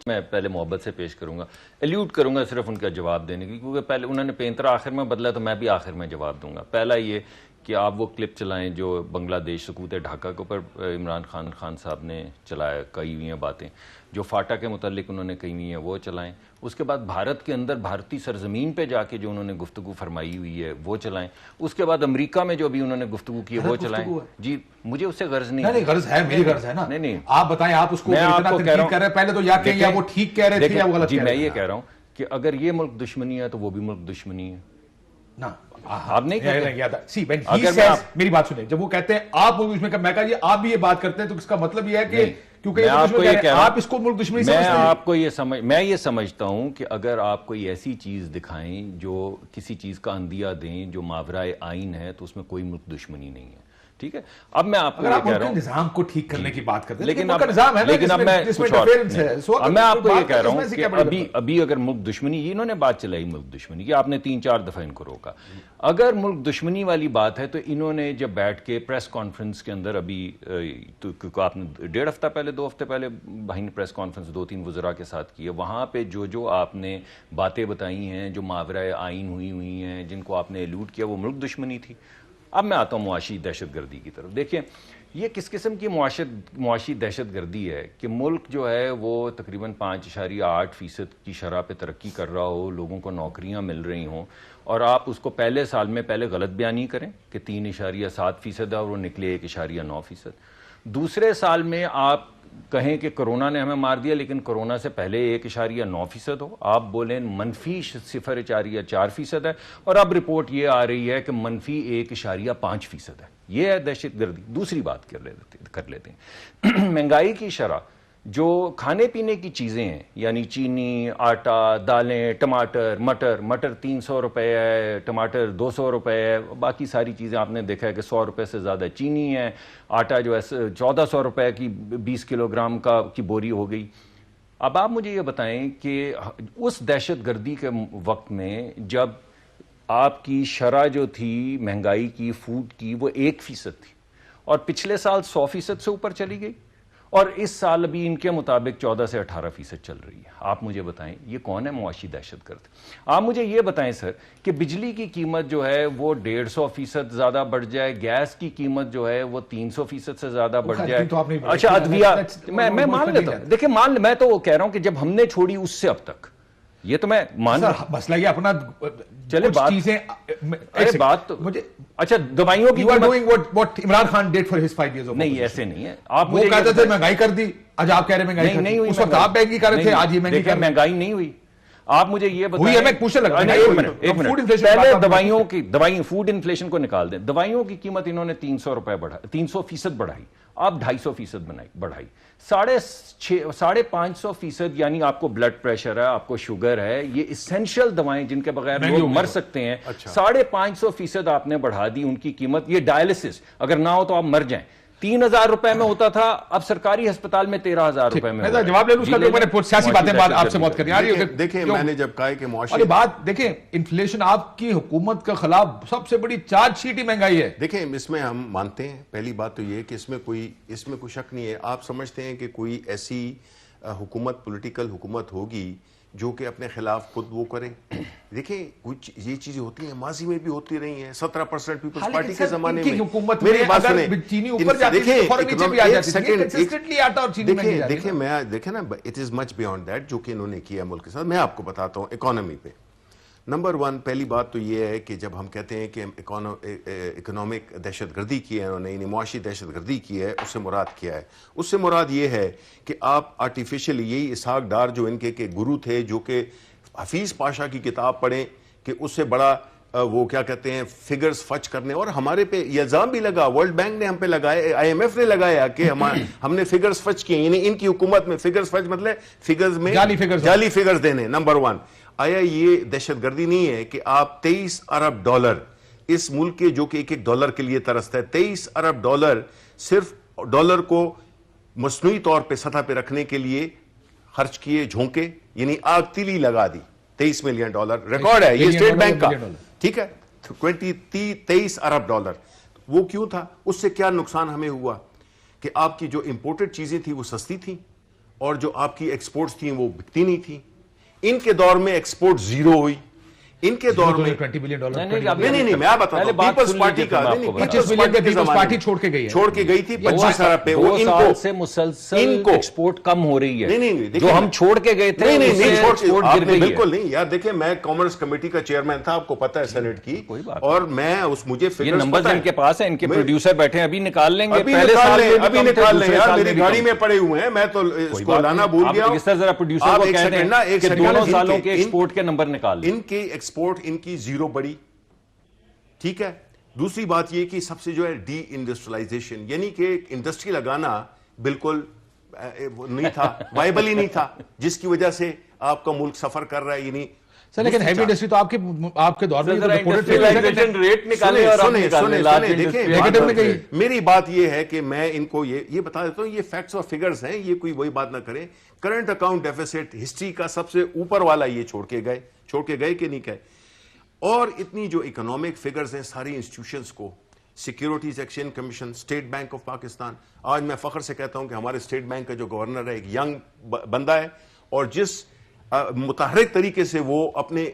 میں پہلے محبت سے پیش کروں گا، ایلیوٹ کروں گا صرف ان کا جواب دینے کی، کیونکہ پہلے انہوں نے پینترا آخر میں بدلا تو میں بھی آخر میں جواب دوں گا۔ پہلا یہ کہ آپ وہ کلپ چلائیں جو بنگلہ دیش سقوط ڈھاکہ کے اوپر عمران خان صاحب نے چلایا، کہی ہوئی ہیں باتیں جو فاٹا کے متعلق انہوں نے کہی ہوئی ہیں وہ چلائیں۔ اس کے بعد بھارت کے اندر بھارتی سرزمین پہ جا کے جو انہوں نے گفتگو فرمائی ہوئی ہے وہ چلائیں۔ اس کے بعد امریکہ میں جو ابھی انہوں نے گفتگو کی ہے وہ چلائیں۔ جی مجھے اس سے غرض نہیں ہے۔ غرض ہے، میری غرض ہے نا۔ نہیں آپ بتائیں، آپ اس کو اتنا تنقید کر رہے ہیں، پہلے تو یا کہ یا وہ ٹھیک کہہ رہے تھے یا وہ غلط کہہ رہے تھے۔ جی میں یہ کہہ رہا ہوں کہ اگر یہ ملک دشمنی ہے تو وہ بھی ملک دشمنی ہے نا۔ آپ نہیں کہتے، میری بات سنیں، جب وہ کہتے ہیں آپ اس میں میں کہا یہ آپ بھی یہ بات کرتے ہیں تو اس کا مطلب یہ ہے کہ کیونکہ آپ اس کو ملک دشمنی سمجھتے ہیں۔ میں آپ کو میں یہ سمجھتا ہوں کہ اگر آپ کوئی ایسی چیز دکھائیں جو کسی چیز کا اندیہ دیں جو ماورائے آئین ہے تو اس میں کوئی ملک دشمنی نہیں ہے، ٹھیک ہے۔ اب میں آپ کو یہ کہہ رہا ہوں نظام کو ٹھیک کرنے کی بات کرتے ہیں، لیکن اب میں آپ کو یہ کہہ رہا ہوں کہ ابھی اگر ملک دشمنی، انہوں نے بات چلائی ملک دشمنی کی، آپ نے 3-4 دفعہ ان کو روکا۔ اگر ملک دشمنی والی بات ہے تو انہوں نے جب بیٹھ کے پریس کانفرنس کے اندر ابھی کیونکہ آپ نے 1.5 ہفتہ پہلے 2 ہفتے پہلے بھائی نے پریس کانفرنس 2-3 وزراء کے ساتھ کی ہے، وہاں پہ جو آپ نے باتیں بتائی ہیں جو ماورائے آئین ہوئی ہیں جن کو آپ نے ایلوڈ کیا وہ ملک دشمنی تھی۔ اب میں آتا ہوں معاشی دہشت گردی کی طرف۔ دیکھیں یہ کس قسم کی معاشی دہشت گردی ہے کہ ملک جو ہے وہ تقریباً 5.8% کی شرح پہ ترقی کر رہا ہو، لوگوں کو نوکریاں مل رہی ہوں، اور آپ اس کو پہلے سال میں پہلے غلط بیانی کریں کہ 3.7% ہے اور وہ نکلے 1.9%۔ دوسرے سال میں آپ کہیں کہ کرونا نے ہمیں مار دیا لیکن کرونا سے پہلے 1.9% ہو، آپ بولیں منفی 0.4% ہے، اور اب رپورٹ یہ آ رہی ہے کہ منفی 1.5% ہے۔ یہ ہے دہشت گردی۔ دوسری بات کر لیتے ہیں مہنگائی کی شرح، جو کھانے پینے کی چیزیں ہیں یعنی چینی، آٹا، دالیں، ٹماٹر، مٹر 300 روپے ہے، ٹماٹر 200 روپے ہے، باقی ساری چیزیں آپ نے دیکھا ہے کہ 100 روپے سے زیادہ چینی ہے، آٹا جو ہے 1400 روپے کی 20 کلو گرام کی بوری ہو گئی۔ اب آپ مجھے یہ بتائیں کہ اس دہشت گردی کے وقت میں جب آپ کی شرح جو تھی مہنگائی کی فوڈ کی وہ 1% تھی اور پچھلے سال 100% سے اوپر چلی گئی، اور اس سال ابھی ان کے مطابق 14 سے 18% چل رہی ہے۔ آپ مجھے بتائیں یہ کون ہے معاشی دہشت گرد؟ آپ مجھے یہ بتائیں سر کہ بجلی کی قیمت جو ہے وہ 150% زیادہ بڑھ جائے، گیس کی قیمت جو ہے وہ 300% سے زیادہ بڑھ جائے، اچھا ادویات، میں مان لیتا ہوں، دیکھیں میں تو وہ کہہ رہا ہوں کہ جب ہم نے چھوڑی اس سے اب تک، یہ تو میں مان رہا ہوں، مسئلہ یہ اپنا چلے بات مجھے اچھا دوائیوں کی Imran Khan dead for his 5 years نہیں ایسے نہیں ہے۔ آپ وہ کہتے تھے مہنگائی کر دی، آج آپ کہہ رہے مہنگائی نہیں ہوئی، اس وقت آپ مہنگی کر رہے تھے، آج یہ مہنگی کر رہے ہیں۔ مہنگائی نہیں ہوئی، آپ مجھے یہ بتائیں، ایک منٹ پہلے دوائیوں فوڈ انفلیشن کو نکال دیں، دوائیوں کی قیمت انہوں نے 300% بڑھائی، اب 250% بڑھائی، 550% یعنی آپ کو بلڈ پریشر ہے، آپ کو شوگر ہے، یہ اسینشل دوائیں جن کے بغیر لوگ مر سکتے ہیں، 550% آپ نے بڑھا دی ان کی قیمت۔ یہ ڈائلسس اگر نہ ہو تو آپ مر جائیں، 3000 روپے میں ہوتا تھا، اب سرکاری ہسپتال میں 13000 روپے میں۔ جواب لے لوں اس کا، میں نے سیاسی باتیں آپ سے بہت کرنی آ رہی ہے۔ دیکھیں میں نے جب کہا کہ معاشی بات دیکھیں، انفلیشن آپ کی حکومت کے خلاف سب سے بڑی چارج شیٹ ہی مہنگائی ہے۔ دیکھیں اس میں ہم مانتے ہیں، پہلی بات تو یہ کہ اس میں کوئی شک نہیں ہے۔ آپ سمجھتے ہیں کہ کوئی ایسی حکومت، پولیٹیکل حکومت ہوگی جو کہ اپنے خلاف خود وہ کرے؟ دیکھیں کچھ یہ چیزیں ہوتی ہیں، ماضی میں بھی ہوتی رہی ہیں، 17% پیپلز پارٹی کے زمانے میں حکومت میں اگر چینی اوپر جاتی ہے تو فوراً نیچے بھی آ جاتی ہے، کنسسٹنٹلی آٹا اور چینی مہنگی جا رہی ہے۔ دیکھیں نا، it is much beyond that جو کہ انہوں نے کیا ملک کے ساتھ۔ میں آپ کو بتاتا ہوں اکانومی پہ۔ نمبر 1 پہلی بات تو یہ ہے کہ جب ہم کہتے ہیں کہ اکنامک دہشت گردی کی ہے انہوں نے، یعنی معاشی دہشت گردی کی ہے، اس سے مراد کیا ہے؟ اس سے مراد یہ ہے کہ آپ آرٹیفیشل، یہی اسحاق ڈار جو ان کے گرو تھے، جو کہ حفیظ پاشا کی کتاب پڑھیں کہ اس سے بڑا وہ کیا کہتے ہیں فگرز فچ کرنے، اور ہمارے پہ یہ الزام بھی لگا، ورلڈ بینک نے ہم پہ لگایا، IMF نے لگایا کہ ہم نے فگرز فچ کیے، یعنی ان کی حکومت میں فگرز فچ مطلب فگرز میں جعلی فگرز دینے۔ نمبر 1 آیا یہ دہشت گردی نہیں ہے کہ آپ 23 ارب ڈالر اس ملک کے، جو کہ ایک ڈالر کے لیے ترستا ہے، 23 ارب ڈالر صرف ڈالر کو مصنوعی طور پہ سطح پہ رکھنے کے لیے خرچ کیے، جھونکے، یعنی آگ تیلی لگا دی، 23 ملین ڈالر ریکارڈ ہے یہ اسٹیٹ بینک کا، ٹھیک ہے، 23 ارب ڈالر۔ وہ کیوں تھا؟ اس سے کیا نقصان ہمیں ہوا کہ آپ کی جو امپورٹڈ چیزیں تھیں وہ سستی تھیں، اور جو آپ کی ایکسپورٹس تھیں وہ بکتی نہیں تھیں. ان کے دور میں ایکسپورٹ زیرو ہوئی. ان کے دور میں $20 بلین نہیں میں بتا رہا ہوں پیپلز پارٹی کا پیپلز پارٹی چھوڑ کے گئی تھی 25 ارب پہ. وہ ان کو سے مسلسل ایکسپورٹ کم ہو رہی ہے. جو ہم چھوڑ کے گئے تھے بالکل نہیں یار. دیکھیں میں کامرس کمیٹی کا چیئرمین تھا, آپ کو پتا ہے سینٹ کی, اور میں مجھے نمبر ان کے پاس ہے, ان کے پروڈیوسر بیٹھے ہیں, ابھی نکال لیں گے, ابھی نکال لیں یار, میری گاڑی میں پڑے ہوئے ہیں, میں تو اس کو لانا بھول گیا ہوں. اس طرح ذرا پروڈیوسر کو کہہ دیں کہ دونوں سالوں کے ایکسپورٹ کے نمبر نکال لیں. ان کے ایکسپورٹ ان کی زیرو بڑی, ٹھیک ہے. دوسری بات یہ کہ سب سے جو ہے ڈی انڈسٹریلائزیشن, یعنی کہ انڈسٹری لگانا بالکل نہیں تھا, وائبل ہی نہیں تھا, جس کی وجہ سے آپ کا ملک سفر کر رہا ہے. یعنی سر لیکن ہیوی انڈسٹری تو آپ کے دور میں ریٹ نکالے اور دیکھیں, میری بات یہ ہے کہ میں ان کو یہ بتا دیتا ہوں, یہ فیکٹس اور فگرز ہیں, یہ کوئی وہی بات نہ کریں. کرنٹ اکاؤنٹ ڈیفیسٹ ہسٹری کا سب سے اوپر والا یہ چھوڑ کے گئے کہ نہیں گئے. اور اتنی جو اکنامک فگرز ہیں ساری انسٹیٹیوشنز کو, securities exchange commission, state bank of Pakistan, آج میں فخر سے کہتا ہوں کہ ہمارے اسٹیٹ بینک کا جو گورنر ہے ایک ینگ بندہ ہے, اور جس متحرک طریقے سے وہ اپنے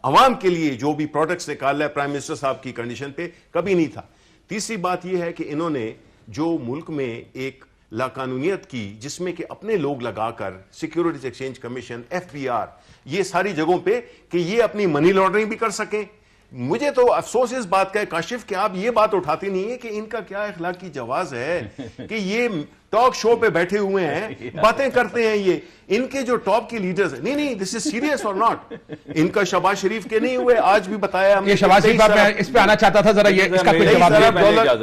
عوام کے لیے جو بھی پروڈکٹس نکال رہا ہے پرائم منسٹر صاحب کی کنڈیشن پہ, کبھی نہیں تھا. تیسری بات یہ ہے کہ انہوں نے جو ملک میں ایک لاقانونیت کی, جس میں کہ اپنے لوگ لگا کر securities exchange commission, F B R, یہ ساری جگہوں پہ کہ یہ اپنی منی لانڈرنگ بھی کر سکیں. مجھے تو افسوس اس بات کا ہے کاشف کہ آپ یہ بات اٹھاتے نہیں ہیں کہ ان کا کیا اخلاقی جواز ہے کہ یہ ٹاک شو پہ بیٹھے ہوئے ہیں, باتیں کرتے ہیں. یہ ان کے جو ٹاپ کے لیڈرز ہیں, نہیں دس از سیریس اور ناٹ. ان کا شہباز شریف کے نہیں ہوئے, آج بھی بتایا ہم نے. شہباز شریف میں اس پہ آنا چاہتا تھا ذرا, یہ اس کا کوئی جواب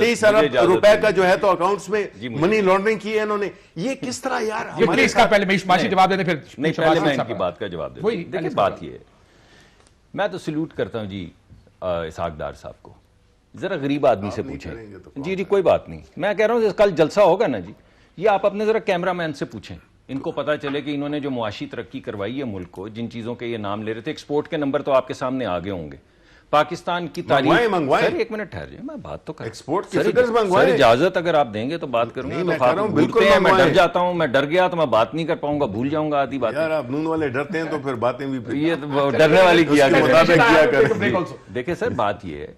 $23 ارب روپے کا جو ہے تو اکاؤنٹس میں منی لانڈرنگ کی ہے انہوں نے. یہ کس طرح یار, اس کا پہلے معاشی جواب دینے, پھر نہیں پہلے میں ان کی بات کا جواب دے. دیکھیں بات یہ ہے, میں تو سلوٹ کرتا ہوں جی اسحاق ڈار صاحب کو. ذرا غریب آدمی سے پوچھیں. جی کوئی بات نہیں, میں کہہ رہا ہوں کل جلسہ ہوگا نا جی, یہ آپ اپنے ذرا کیمرہ مین سے پوچھیں, ان کو پتا چلے کہ انہوں نے جو معاشی ترقی کروائی ہے ملک کو, جن چیزوں کے یہ نام لے رہے تھے, ایکسپورٹ کے نمبر تو آپ کے سامنے آگے ہوں گے. پاکستان کی تاریخ, سر ایک منٹ ٹھہر جائیں, میں بات تو کریں. سر اجازت اگر آپ دیں گے تو بات کروں گا. میں ڈر جاتا ہوں, میں ڈر گیا تو میں بات نہیں کر پاؤں گا, بھول جاؤں گا آدھی بات. یار آپ نون والے ڈرتے ہیں تو پھر باتیں بھی یہ ڈرنے والی کیا کریں. دیکھیں سر بات یہ ہے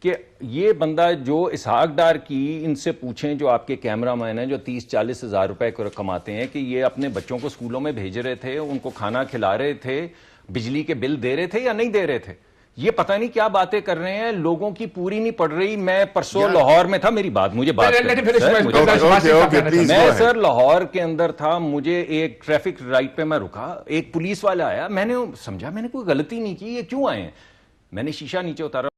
کہ یہ بندہ جو اسحاق ڈار کی, ان سے پوچھیں جو آپ کے کیمرہ مین ہیں جو 30-40 ہزار روپے کماتے ہیں, کہ یہ اپنے بچوں کو اسکولوں میں بھیج رہے تھے, ان کو کھانا کھلا رہے تھے, بجلی کے بل دے رہے تھے یا نہیں دے رہے تھے. یہ پتہ نہیں کیا باتیں کر رہے ہیں, لوگوں کی پوری نہیں پڑ رہی. میں پرسوں لاہور میں تھا, میری بات مجھے بات میں سر لاہور کے اندر تھا, مجھے ایک ٹریفک لائٹ پہ میں رکا, ایک پولیس والا آیا, میں نے سمجھا میں نے کوئی غلطی نہیں کی, یہ کیوں آئے ہیں. میں نے شیشہ نیچے اتارا,